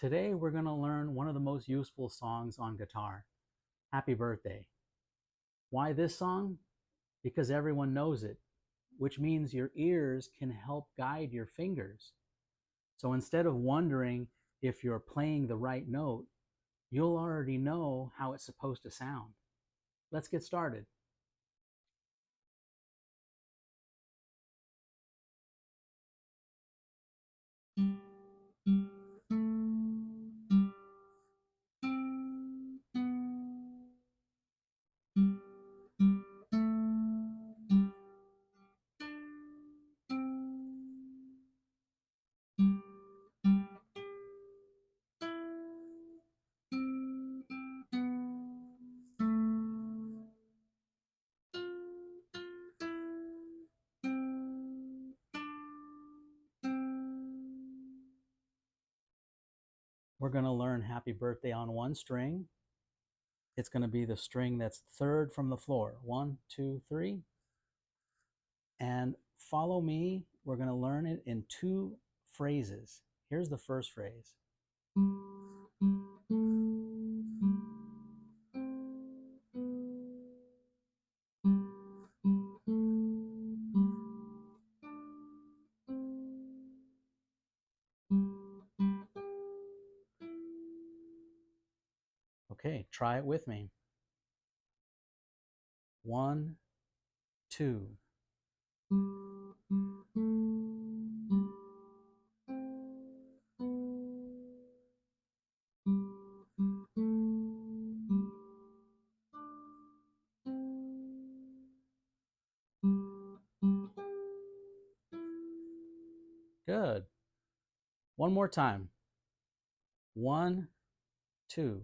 Today we're going to learn one of the most useful songs on guitar, Happy Birthday. Why this song? Because everyone knows it, which means your ears can help guide your fingers. So instead of wondering if you're playing the right note, you'll already know how it's supposed to sound. Let's get started. We're going to learn Happy Birthday on one string. It's going to be the string that's third from the floor. 1, 2, 3. And follow me. We're going to learn it in two phrases. Here's the first phrase. Okay, try it with me. 1, 2. Good. One more time. 1, 2.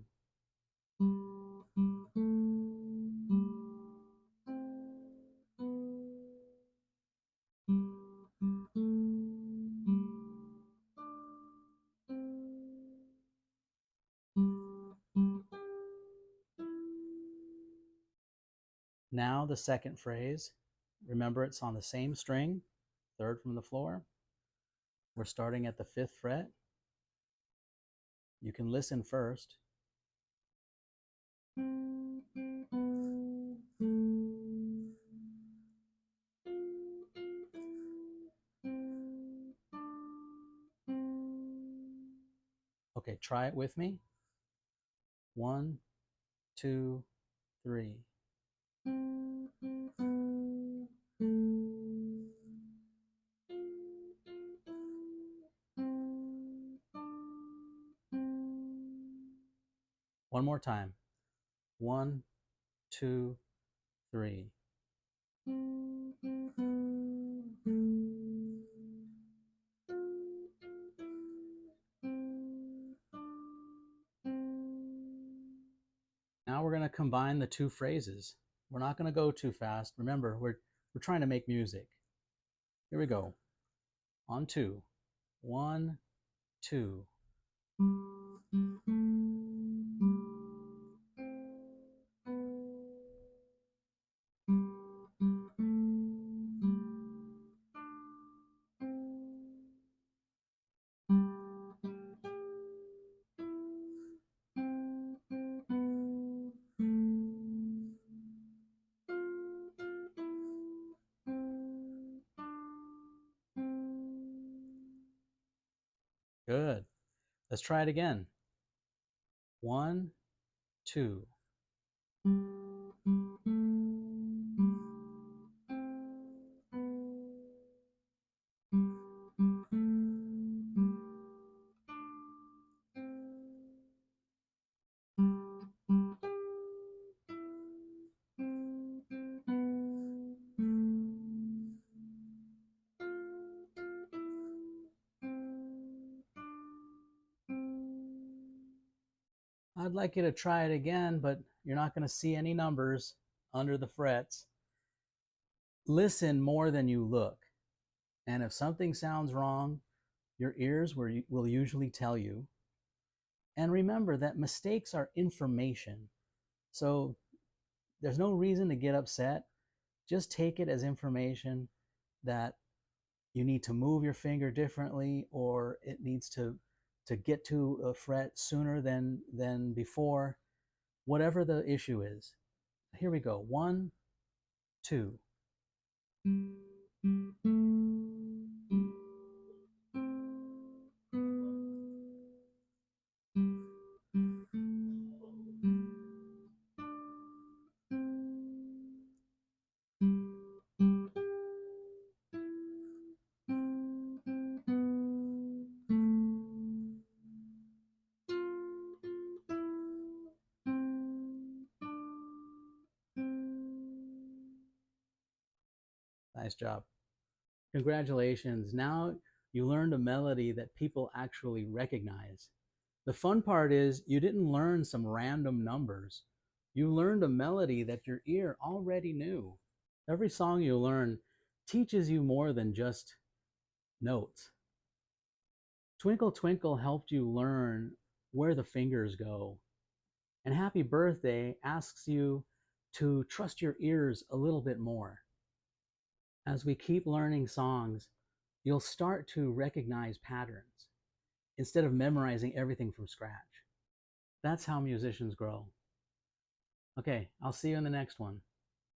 Now the second phrase. Remember, it's on the same string, third from the floor. We're starting at the 5th fret. You can listen first. Okay, try it with me. 1, 2, 3. One more time. 1, 2, 3. Now we're going to combine the two phrases. We're not going to go too fast. Remember, we're trying to make music. Here we go. On 2. 1, 2. Good. Let's try it again. 1, 2. I'd like you to try it again, but you're not going to see any numbers under the frets. Listen more than you look. And if something sounds wrong, your ears will usually tell you. And remember that mistakes are information. So there's no reason to get upset. Just take it as information that you need to move your finger differently, or it needs to to get to a fret sooner than before, whatever the issue is. Here we go. 1, 2. Nice job. Congratulations. Now you learned a melody that people actually recognize. The fun part is you didn't learn some random numbers. You learned a melody that your ear already knew. Every song you learn teaches you more than just notes. Twinkle Twinkle helped you learn where the fingers go. And Happy Birthday asks you to trust your ears a little bit more. As we keep learning songs, you'll start to recognize patterns instead of memorizing everything from scratch. That's how musicians grow. Okay, I'll see you in the next one.